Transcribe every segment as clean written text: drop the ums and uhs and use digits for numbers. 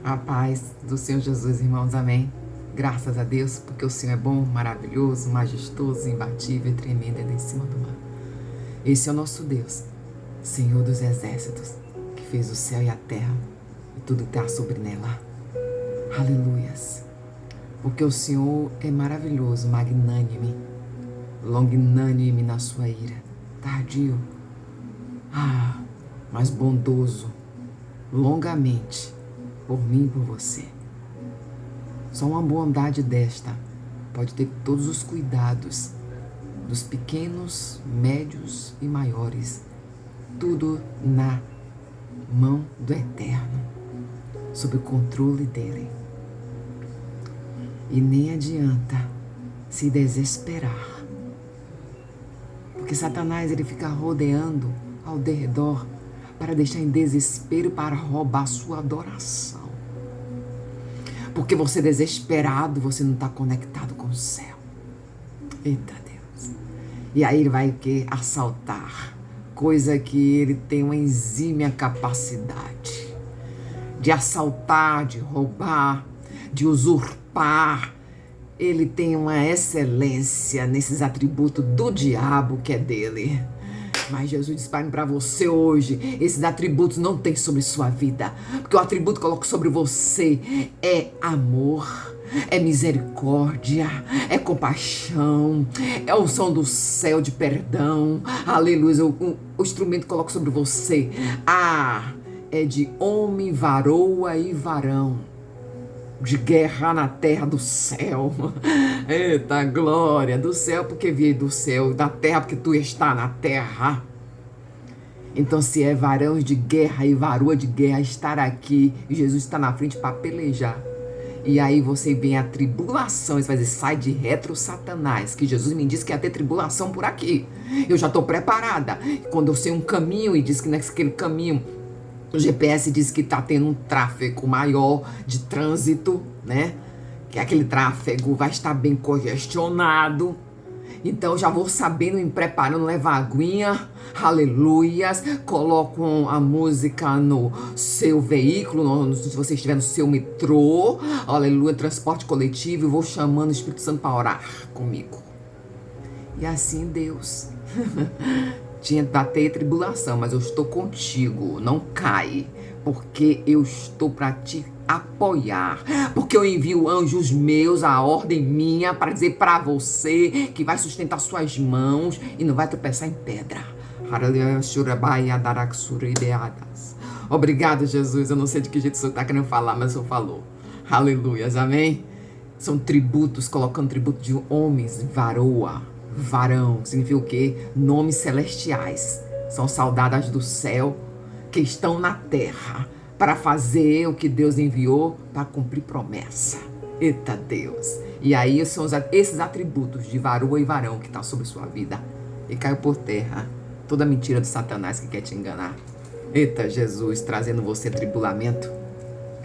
A paz do Senhor Jesus, irmãos, amém. Graças a Deus, porque o Senhor é bom, maravilhoso, majestoso, imbatível e tremendo em cima do mar. Esse é o nosso Deus, Senhor dos exércitos, que fez o céu e a terra e tudo que está sobre nela. Aleluias. Porque o Senhor é maravilhoso, magnânime, longânime na sua ira, tardio, mas bondoso, longamente, por mim e por você. Só uma bondade desta pode ter todos os cuidados dos pequenos, médios e maiores, tudo na mão do Eterno, sob o controle dele. E nem adianta se desesperar, porque Satanás ele fica rodeando ao derredor para deixar em desespero, para roubar sua adoração. Porque você desesperado, você não está conectado com o céu. Eita Deus. E aí ele vai assaltar, coisa que ele tem uma exímia capacidade de assaltar, de roubar, de usurpar. Ele tem uma excelência nesses atributos do diabo que é dele. Mas Jesus diz para você hoje, esses atributos não tem sobre sua vida, porque o atributo que coloca sobre você é amor, é misericórdia, é compaixão, é unção do céu de perdão, aleluia. O instrumento que coloca sobre você, é de homem, varoa e varão, de guerra na terra do céu. Eita glória, do céu porque veio do céu, da terra porque tu está na terra. Então se é varão de guerra e varoa de guerra estar aqui, e Jesus está na frente para pelejar, e aí você vem a tribulação, e você vai dizer, sai de retro Satanás, que Jesus me disse que ia ter tribulação por aqui, eu já estou preparada. Quando eu sei um caminho e diz que naquele caminho o GPS diz que está tendo um tráfego maior de trânsito, né? Que aquele tráfego vai estar bem congestionado. Então já vou sabendo, me preparando, levar aguinha, aleluias, coloco a música no seu veículo, se você estiver no seu metrô, aleluia, transporte coletivo, e vou chamando o Espírito Santo para orar comigo. E assim Deus... Tinha que ter tribulação, mas eu estou contigo, não cai, porque eu estou para te apoiar, porque eu envio anjos meus, a ordem minha, para dizer para você que vai sustentar suas mãos e não vai tropeçar em pedra. Obrigado, Jesus. Eu não sei de que jeito você está querendo falar, mas eu falou. Aleluias, amém? São tributos, colocando tributo de homens, varoa. Varão, significa o quê? Nomes celestiais. São saudadas do céu que estão na terra para fazer o que Deus enviou para cumprir promessa. Eita Deus! E aí são esses atributos de varoa e varão que estão sobre sua vida. E caiu por terra toda mentira do Satanás que quer te enganar. Eita Jesus, trazendo você tribulamento,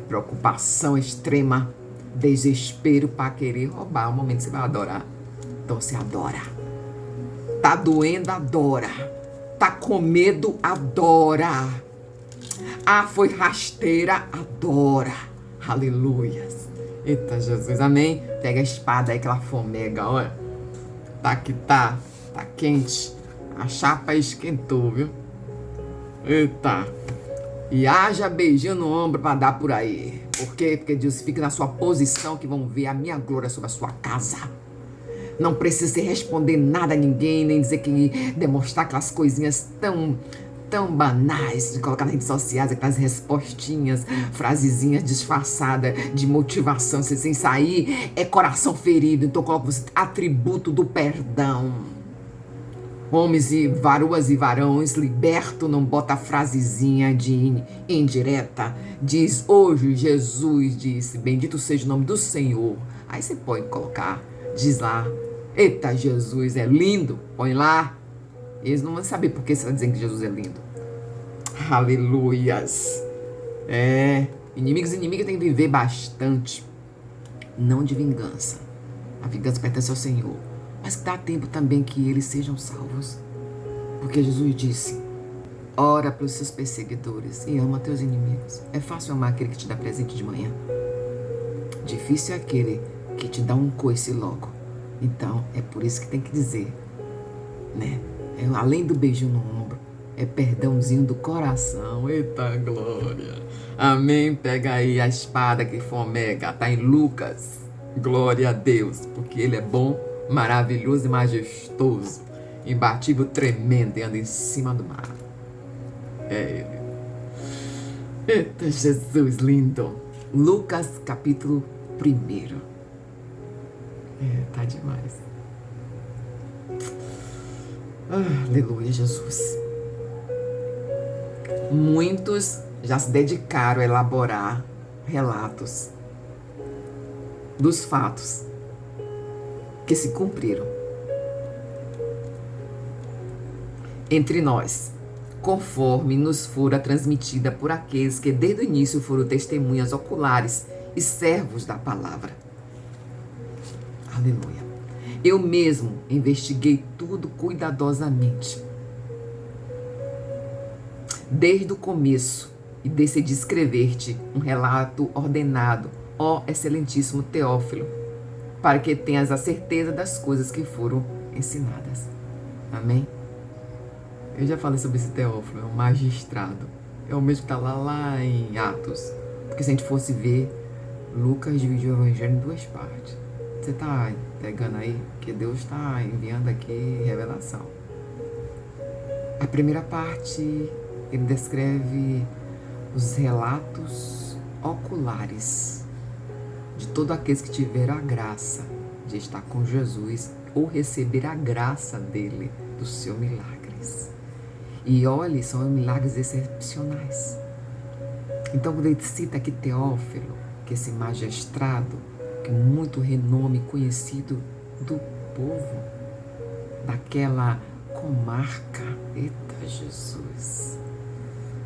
preocupação extrema, desespero para querer roubar o momento que você vai adorar. Então você adora. Tá doendo, adora. Tá com medo, adora. Foi rasteira, adora. Aleluias. Eita Jesus, amém? Pega a espada aí, aquela fomega, olha. Tá que tá quente. A chapa esquentou, viu? Eita. E haja beijinho no ombro pra dar por aí. Por quê? Porque Deus fica na sua posição que vão ver a minha glória sobre a sua casa. Não precisa responder nada a ninguém, nem dizer que demonstrar aquelas coisinhas tão banais de colocar nas redes sociais, aquelas respostinhas, frasezinhas disfarçadas de motivação. Você sem sair é coração ferido. Então coloca você atributo do perdão. Homens e varoas e varões, liberto, não bota frasezinha de indireta. Diz, hoje Jesus disse, bendito seja o nome do Senhor. Aí você pode colocar, diz lá, eita Jesus é lindo, põe lá. Eles não vão saber por que você está dizendo que Jesus é lindo. Aleluias. Inimigos e inimigas têm que viver bastante, não de vingança. A vingança pertence ao Senhor, mas que dá tempo também que eles sejam salvos. Porque Jesus disse, Ora pelos seus perseguidores e ama teus inimigos. É fácil amar aquele que te dá presente de manhã. Difícil é aquele que te dá um coice logo. Então, é por isso que tem que dizer, né? Além do beijinho no ombro, é perdãozinho do coração. Eita glória! Amém? Pega aí a espada que fomega. Tá em Lucas. Glória a Deus, porque Ele é bom, maravilhoso e majestoso, imbatível, tremendo e anda em cima do mar. É Ele. Eita Jesus lindo. Lucas capítulo 1. Tá demais. Aleluia, Jesus. Muitos já se dedicaram a elaborar relatos dos fatos que se cumpriram entre nós, conforme nos fora transmitida por aqueles que desde o início foram testemunhas oculares e servos da palavra. Aleluia. Eu mesmo investiguei tudo cuidadosamente, desde o começo, e decidi escrever-te um relato ordenado, ó excelentíssimo Teófilo, para que tenhas a certeza das coisas que foram ensinadas. Amém? Eu já falei sobre esse Teófilo, é um magistrado. É o mesmo que está lá em Atos. Porque se a gente fosse ver, Lucas dividiu o evangelho em 2 partes. Você está pegando aí que Deus está enviando aqui revelação. A primeira parte, ele descreve os relatos oculares de todos aqueles que tiveram a graça de estar com Jesus ou receber a graça dele, dos seus milagres. E olhe, são milagres excepcionais. Então, quando ele cita aqui Teófilo, que é esse magistrado, que é muito renome conhecido do povo, daquela comarca, eita Jesus,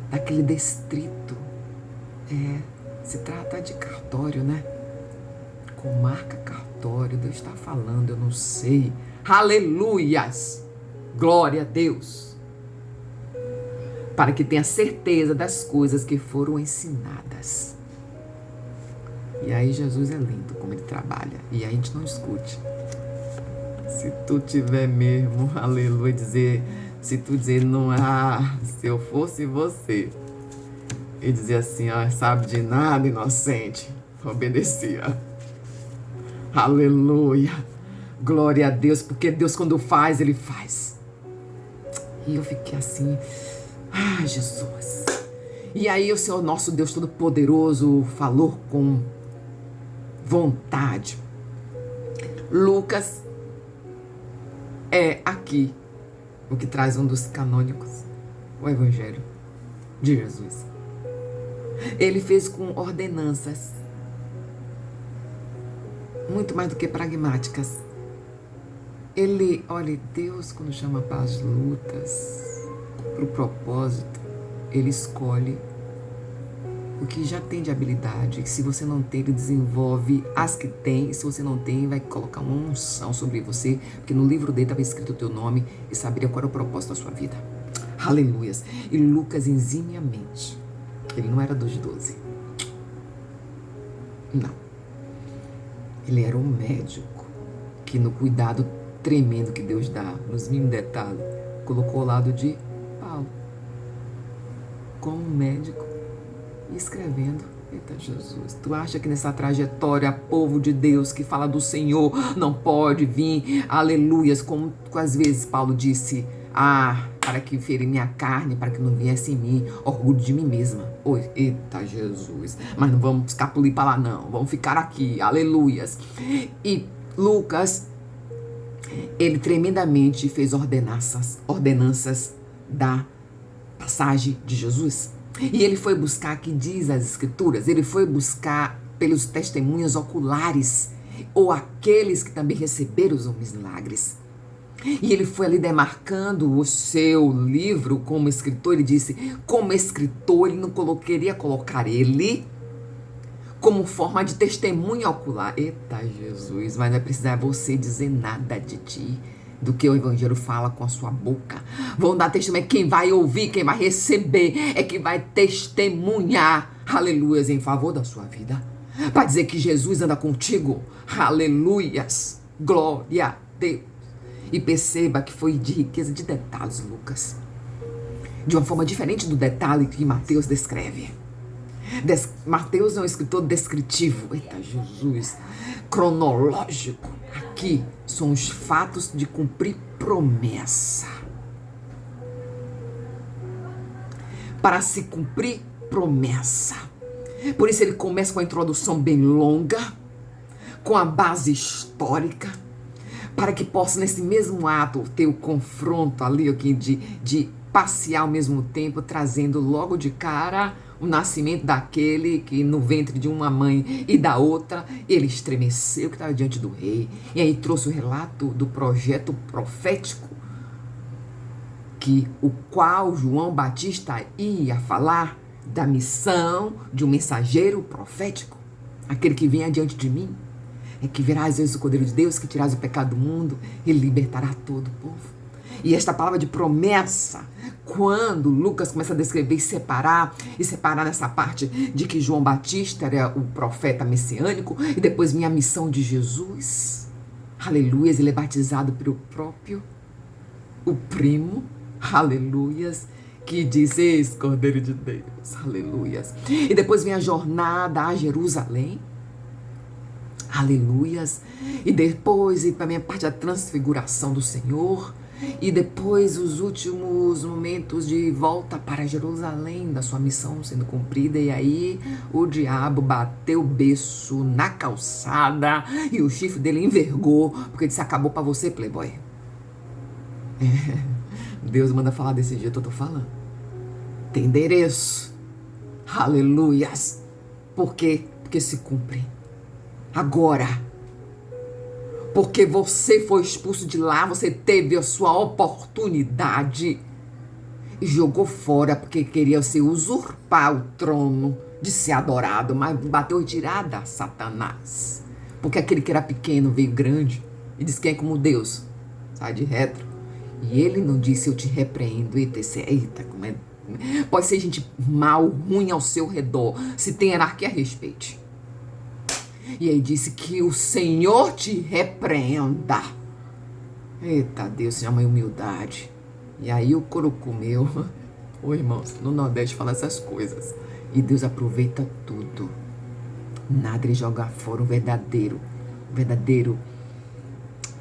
daquele distrito, se trata de cartório, né? Comarca, cartório, Deus está falando, eu não sei. Aleluias! Glória a Deus! Para que tenha certeza das coisas que foram ensinadas. E aí Jesus é lindo como ele trabalha. E aí a gente não escute. Se tu tiver mesmo, aleluia, se tu dizer, não, se eu fosse você, e dizer assim, sabe de nada, inocente, obedecia. Aleluia, glória a Deus, porque Deus quando faz, Ele faz. E eu fiquei assim, Jesus. E aí o Senhor nosso Deus Todo-Poderoso falou com vontade. Lucas é aqui o que traz um dos canônicos, o Evangelho de Jesus. Ele fez com ordenanças, muito mais do que pragmáticas. Ele, olha, Deus quando chama para as lutas, para o propósito, Ele escolhe o que já tem de habilidade, que se você não tem, Ele desenvolve as que tem, e se você não tem, vai colocar uma unção sobre você, porque no livro dele estava escrito o teu nome e saberia qual era o propósito da sua vida. Aleluias. E Lucas, eximiamente, ele não era dos 12. Não. Ele era um médico que no cuidado tremendo que Deus dá, nos mínimos detalhes, colocou ao lado de Paulo, como médico, escrevendo. Eita Jesus, tu acha que nessa trajetória, povo de Deus que fala do Senhor, não pode vir, aleluias, como às vezes Paulo disse, para que ferir minha carne, para que não viesse em mim orgulho de mim mesma. Oi, eita Jesus, mas não vamos escapulir para lá não, vamos ficar aqui, aleluias. E Lucas, ele tremendamente fez ordenanças da passagem de Jesus. E ele foi buscar, que diz as Escrituras, ele foi buscar pelos testemunhas oculares, ou aqueles que também receberam os milagres. E ele foi ali demarcando o seu livro como escritor. Ele disse, como escritor, ele não queria colocar ele como forma de testemunha ocular. Eita Jesus, mas não vai precisar você dizer nada de ti. do que o evangelho fala com a sua boca. Vão dar testemunho. Quem vai ouvir, quem vai receber, é quem vai testemunhar, aleluias, em favor da sua vida. Para dizer que Jesus anda contigo, aleluias, glória a Deus. E perceba que foi de riqueza de detalhes, Lucas. De uma forma diferente do detalhe que Mateus descreve. Mateus é um escritor descritivo. Eita, Jesus. Cronológico. Aqui são os fatos de cumprir promessa. Para se cumprir promessa. Por isso ele começa com a introdução bem longa, com a base histórica, para que possa nesse mesmo ato ter o confronto ali de passear ao mesmo tempo, trazendo logo de cara o nascimento daquele que no ventre de uma mãe e da outra, ele estremeceu que estava diante do rei. E aí trouxe o relato do projeto profético, o qual João Batista ia falar da missão de um mensageiro profético. Aquele que vem adiante de mim é que verás Jesus o Cordeiro de Deus, que tirás o pecado do mundo, ele libertará todo o povo. E esta palavra de promessa, quando Lucas começa a descrever e separar nessa parte de que João Batista era o profeta messiânico e depois vinha a missão de Jesus, aleluias, ele é batizado pelo próprio, o primo, aleluias, que diz, eis Cordeiro de Deus, aleluias. E depois vem a jornada a Jerusalém, aleluias. E depois, e também a parte da transfiguração do Senhor. E depois os últimos momentos de volta para Jerusalém, da sua missão sendo cumprida. E aí o diabo bateu o beiço na calçada e o chifre dele envergou, porque disse, acabou para você, playboy. Deus manda falar desse jeito, eu tô falando. Tem endereço. Aleluias. Por quê? Porque se cumpre. Agora. Porque você foi expulso de lá, você teve a sua oportunidade e jogou fora porque queria usurpar o trono de ser adorado, mas bateu retirada Satanás. Porque aquele que era pequeno veio grande e disse, quem é como Deus? Sai de retro. E ele não disse, eu te repreendo. Eita, como é. Pode ser gente mal, ruim ao seu redor. Se tem hierarquia, respeite. E aí disse que o Senhor te repreenda. Eita Deus, se chama humildade. E aí o couro comeu. Ô irmãos, no Nordeste fala essas coisas. E Deus aproveita tudo. Nada ele joga fora o verdadeiro. O verdadeiro.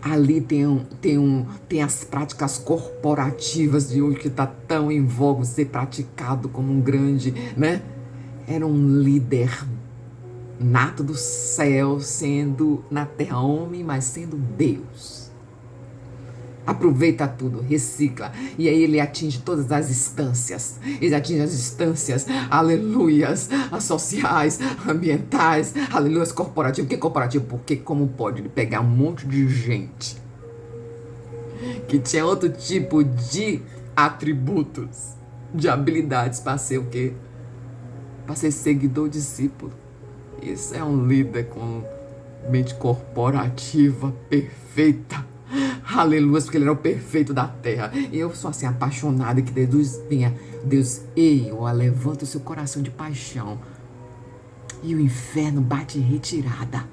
Ali tem as práticas corporativas de hoje que está tão em voga ser praticado como um grande, né? Era um líder nato do céu, sendo na terra homem, mas sendo Deus. Aproveita tudo, recicla. E aí ele atinge todas as instâncias. Ele atinge as instâncias, aleluias, as sociais, ambientais, aleluias, corporativas. Por que corporativo? Porque como pode ele pegar um monte de gente que tinha outro tipo de atributos, de habilidades para ser o quê? Para ser seguidor, discípulo. Isso é um líder com mente corporativa perfeita. Aleluia, porque ele era o perfeito da terra. E eu sou assim apaixonada que Deus venha. Deus, levanta o seu coração de paixão. E o inferno bate em retirada.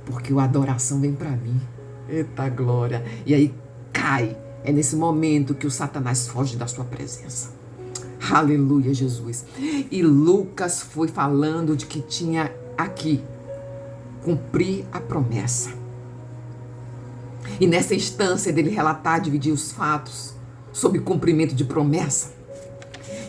Porque a adoração vem para mim. Eita glória. E aí cai. É nesse momento que o Satanás foge da sua presença. Aleluia, Jesus. E Lucas foi falando de que tinha aqui cumprir a promessa. E nessa instância dele relatar, dividir os fatos sobre cumprimento de promessa.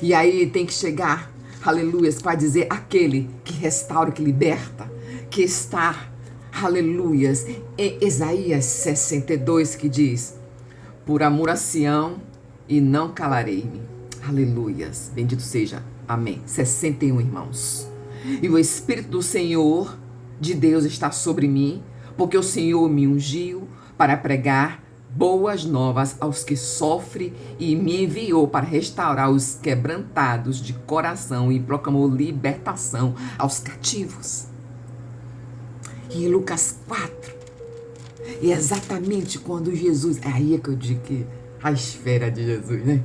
E aí tem que chegar, aleluias, para dizer aquele que restaura, que liberta, que está, aleluias, em Isaías 62, que diz, por amor a Sião e não calarei-me. Aleluias, bendito seja, amém. 61, irmãos. E o Espírito do Senhor, de Deus, está sobre mim, porque o Senhor me ungiu para pregar boas novas aos que sofrem e me enviou para restaurar os quebrantados de coração e proclamou libertação aos cativos. E em Lucas 4, E exatamente quando Jesus... É aí que eu digo que a esfera de Jesus, né?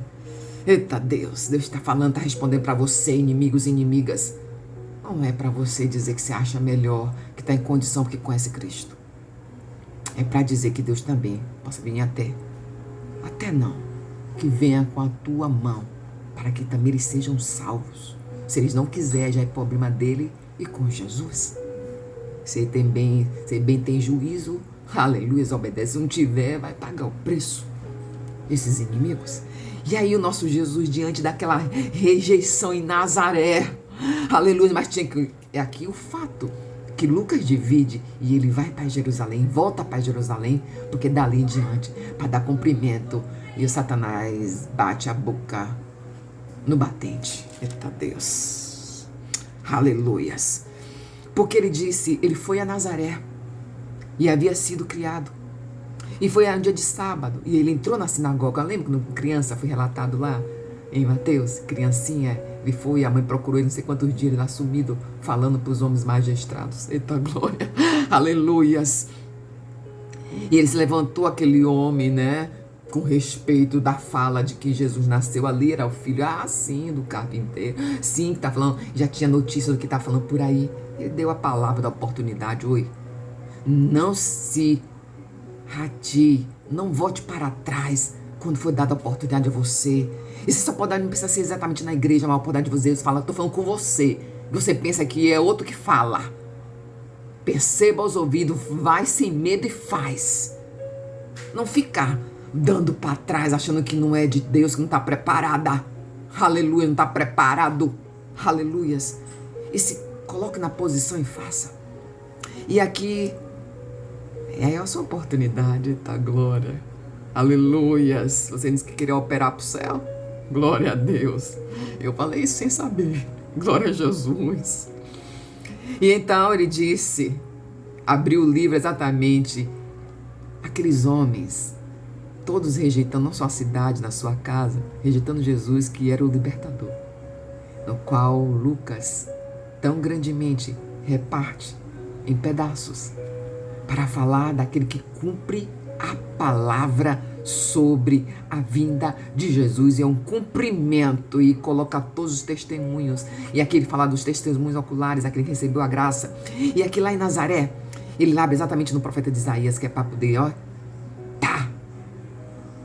Eita Deus, Deus está falando, está respondendo para você, inimigos e inimigas. Não é para você dizer que você acha melhor, que está em condição porque conhece Cristo. É para dizer que Deus também possa vir até não, que venha com a tua mão, para que também eles sejam salvos. Se eles não quiserem, já é problema dele e com Jesus. Se bem tem juízo, aleluia, obedece. Se não tiver, vai pagar o preço. Esses inimigos. E aí o nosso Jesus, diante daquela rejeição em Nazaré, aleluia, mas tinha que... É aqui o fato que Lucas divide e ele vai para Jerusalém, volta para Jerusalém, porque dali em diante, para dar cumprimento, e o Satanás bate a boca no batente. Eita Deus, aleluias. Porque ele disse, ele foi a Nazaré e havia sido criado. E foi um dia de sábado, e ele entrou na sinagoga. Lembra quando criança foi relatado lá em Mateus? Criancinha, ele foi, a mãe procurou ele não sei quantos dias, ele lá sumido, falando para os homens magistrados. Eita glória, aleluias. E ele se levantou, aquele homem, né, com respeito da fala de que Jesus nasceu ali, era o filho, sim, do carpinteiro. Sim, que tá falando, já tinha notícia do que tá falando por aí. Ele deu a palavra da oportunidade. Oi, não se radie, não volte para trás quando for dada a oportunidade a você. E você só pode dar, não precisa ser exatamente na igreja, mas a oportunidade de você fala, tô falando com você. Você pensa que é outro que fala. Perceba os ouvidos, vai sem medo e faz. Não ficar dando para trás, achando que não é de Deus, que não está preparada. Aleluia, não está preparado. Aleluias. E se coloque na posição e faça. E aqui é a sua oportunidade, tá? Glória. Aleluias. Você disse que queria operar pro céu? Glória a Deus. Eu falei isso sem saber. Glória a Jesus. E então ele disse, abriu o livro exatamente, aqueles homens, todos rejeitando não só a cidade, na sua casa, rejeitando Jesus, que era o libertador, no qual Lucas tão grandemente reparte em pedaços, para falar daquele que cumpre a palavra sobre a vinda de Jesus. E é um cumprimento, e coloca todos os testemunhos. E aqui ele fala dos testemunhos oculares, aquele que recebeu a graça. E aqui lá em Nazaré, ele abre exatamente no profeta de Isaías, que é para poder,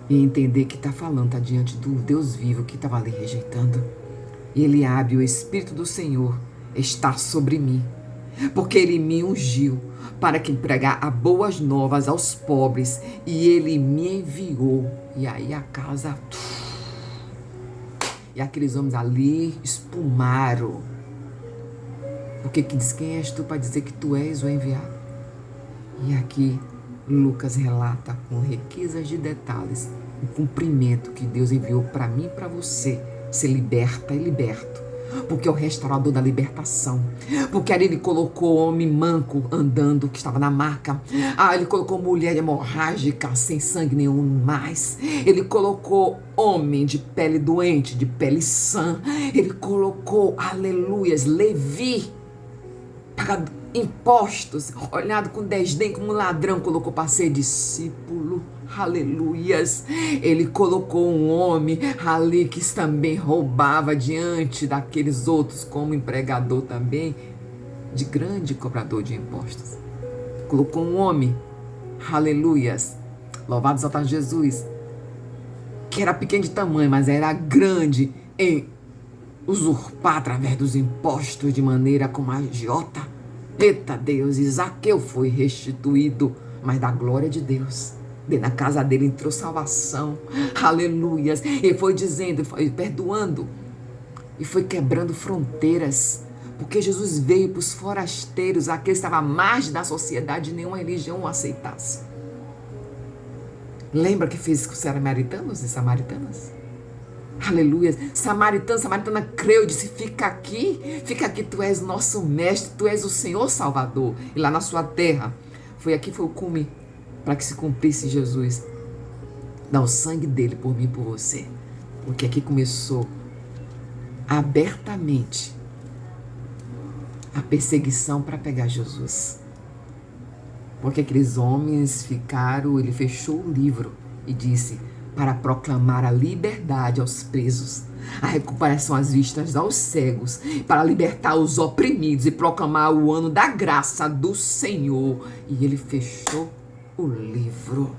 e entender que está falando, está diante do Deus vivo que estava ali rejeitando. E ele abre, o Espírito do Senhor está sobre mim, porque ele me ungiu para que pregar a boas novas aos pobres, e ele me enviou. E aí a casa, e aqueles homens ali espumaram, porque que diz, quem és tu para dizer que tu és o enviado? E aqui Lucas relata com riquezas de detalhes o cumprimento que Deus enviou para mim e para você ser liberta e liberto, porque é o restaurador da libertação. Porque ali ele colocou homem manco andando, que estava na maca. Ele colocou mulher hemorrágica sem sangue nenhum mais. Ele colocou homem de pele doente, de pele sã. Ele colocou, aleluias, Levi, pagado impostos, olhado com desdém como um ladrão, colocou para ser discípulo. Aleluias. Ele colocou um homem ali que também roubava diante daqueles outros, como empregador também, de grande cobrador de impostos. Colocou um homem, aleluias, louvado exaltado Jesus, que era pequeno de tamanho, mas era grande em usurpar através dos impostos de maneira como agiota. Eita Deus, e Zaqueu foi restituído, mas da glória de Deus. Na casa dele entrou salvação, aleluias. Ele foi dizendo, foi perdoando, e foi quebrando fronteiras, porque Jesus veio para os forasteiros, aqueles que estavam à margem da sociedade, nenhuma religião o aceitasse. Lembra que fez com os samaritanos e samaritanas? Aleluia. Samaritana creu e disse, fica aqui, tu és nosso mestre, tu és o Senhor Salvador. E lá na sua terra, foi o cume, para que se cumprisse Jesus, dá o sangue dele por mim e por você. Porque aqui começou abertamente a perseguição para pegar Jesus. Porque aqueles homens ficaram, ele fechou o livro e disse, para proclamar a liberdade aos presos, a recuperação às vistas aos cegos, para libertar os oprimidos e proclamar o ano da graça do Senhor. E ele fechou o livro.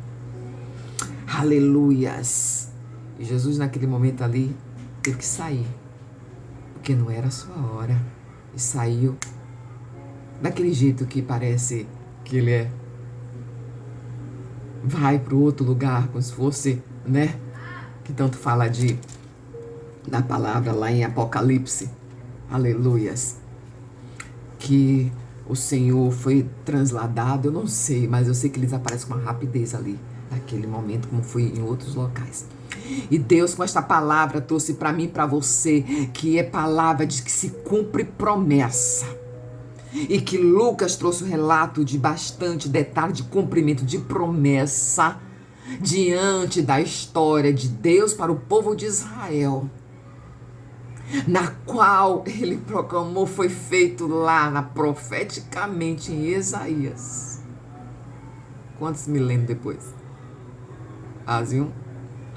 Aleluias. E Jesus naquele momento ali teve que sair, porque não era a sua hora. E saiu daquele jeito que parece que ele vai para o outro lugar, como se fosse, né? Que tanto fala da palavra lá em Apocalipse. Aleluias. Que o Senhor foi transladado, eu não sei, mas eu sei que eles aparecem com uma rapidez ali, naquele momento, como foi em outros locais. E Deus, com esta palavra, trouxe para mim e para você, que é palavra de que se cumpre promessa. E que Lucas trouxe um relato de bastante detalhe de cumprimento de promessa diante da história de Deus para o povo de Israel, na qual ele proclamou, foi feito lá profeticamente em Isaías. Quantos milênios depois? Aziam?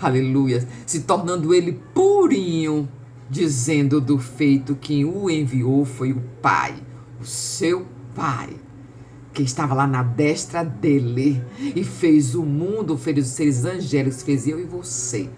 Aleluia. Se tornando ele purinho, dizendo do feito que o enviou foi o Pai, o seu Pai, que estava lá na destra dele e fez o mundo, fez os seres angélicos, fez eu e você,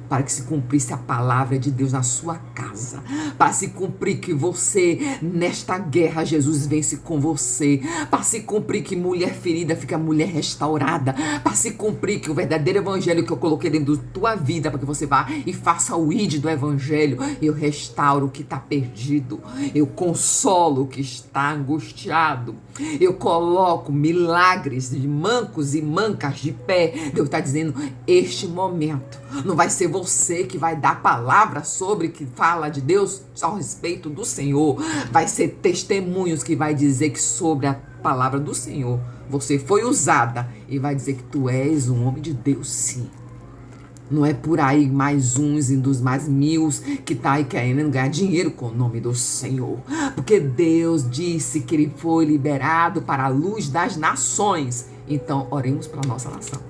para que se cumprisse a palavra de Deus na sua casa, para se cumprir que você, nesta guerra, Jesus vence com você, para se cumprir que mulher ferida fica mulher restaurada, para se cumprir que o verdadeiro evangelho que eu coloquei dentro da tua vida, para que você vá e faça o id do evangelho, eu restauro o que está perdido, eu consolo o que está angustiado, eu coloco milagres de mancos e mancas de pé. Deus está dizendo, este momento não vai ser você que vai dar palavra sobre que fala de Deus ao respeito do Senhor. Vai ser testemunhos que vai dizer que sobre a palavra do Senhor você foi usada e vai dizer que tu és um homem de Deus, sim. Não é por aí mais uns e dos mais mil que tá aí querendo ganhar dinheiro com o nome do Senhor. Porque Deus disse que ele foi liberado para a luz das nações. Então, oremos pela nossa nação.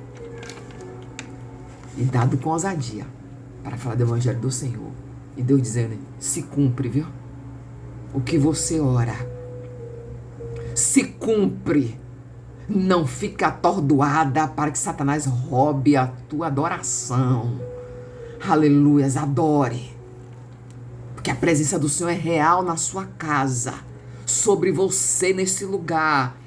E dado com ousadia para falar do evangelho do Senhor. E Deus dizendo, se cumpre, viu? O que você ora. Se cumpre. Não fica atordoada para que Satanás roube a tua adoração. Aleluias, adore. Porque a presença do Senhor é real na sua casa, sobre você nesse lugar.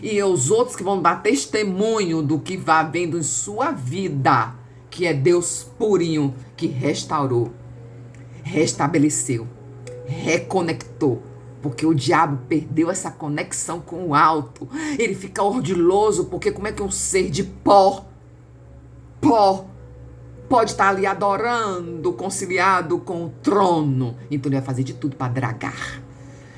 E os outros que vão dar testemunho do que vai vendo em sua vida, que é Deus purinho, que restaurou, restabeleceu, reconectou. Porque o diabo perdeu essa conexão com o alto. Ele fica orgulhoso, porque como é que um ser de pó pode estar ali adorando, conciliado com o trono? Então ele vai fazer de tudo para dragar.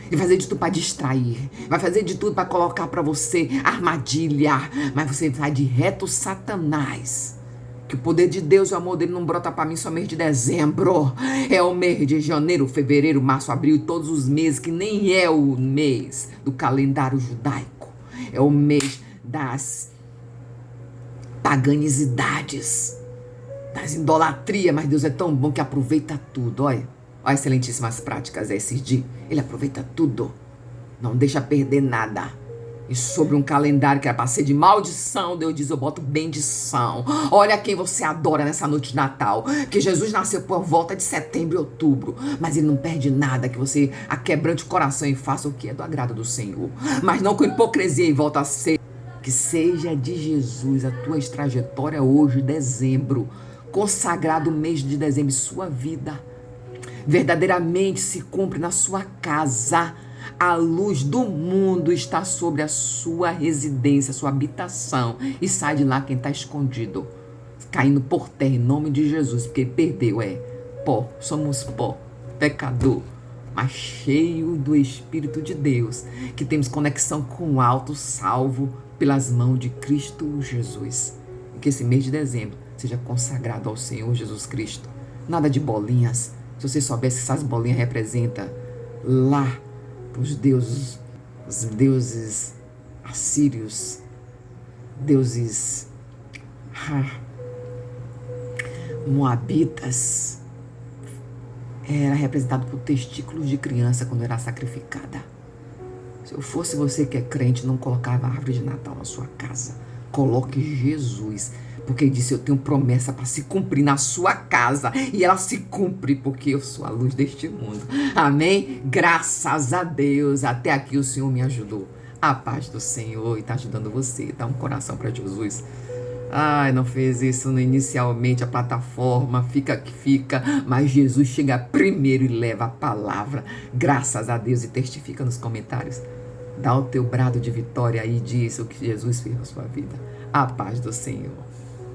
Ele vai fazer de tudo para distrair. Vai fazer de tudo para colocar para você armadilha. Mas você vai de reto Satanás. Que o poder de Deus e o amor dele não brota para mim só mês de dezembro. É o mês de janeiro, fevereiro, março, abril e todos os meses, que nem é o mês do calendário judaico. É o mês das paganicidades, das idolatrias. Mas Deus é tão bom que aproveita tudo. Olha excelentíssimas práticas esses dias. Ele aproveita tudo. Não deixa perder nada. E sobre um calendário que era para ser de maldição, Deus diz, eu boto bendição. Olha quem você adora nessa noite de Natal. Que Jesus nasceu por volta de setembro e outubro. Mas ele não perde nada, que você aquebrante o coração e faça o que é do agrado do Senhor. Mas não com hipocrisia e volta a ser. Que seja de Jesus a tua trajetória hoje, dezembro. Consagrado o mês de dezembro em sua vida. Verdadeiramente se cumpre na sua casa. A luz do mundo está sobre a sua residência, sua habitação. E sai de lá quem está escondido, caindo por terra em nome de Jesus, porque perdeu, pó, somos pó, pecador, mas cheio do Espírito de Deus, que temos conexão com o alto, salvo pelas mãos de Cristo Jesus. E que esse mês de dezembro seja consagrado ao Senhor Jesus Cristo. Nada de bolinhas. Se você soubesse que essas bolinhas representam lá os deuses assírios, deuses moabitas, era representado por testículos de criança quando era sacrificada. Se eu fosse você que é crente, não colocava árvore de Natal na sua casa. Coloque Jesus, porque ele disse: eu tenho promessa para se cumprir na sua casa, e ela se cumpre porque eu sou a luz deste mundo. Amém? Graças a Deus, até aqui o Senhor me ajudou. A paz do Senhor, e está ajudando você. Dá um coração para Jesus. Ai, não fez isso inicialmente, a plataforma fica que fica, mas Jesus chega primeiro e leva a palavra. Graças a Deus, e testifica nos comentários. Dá o teu brado de vitória aí e diz o que Jesus fez na sua vida. A paz do Senhor.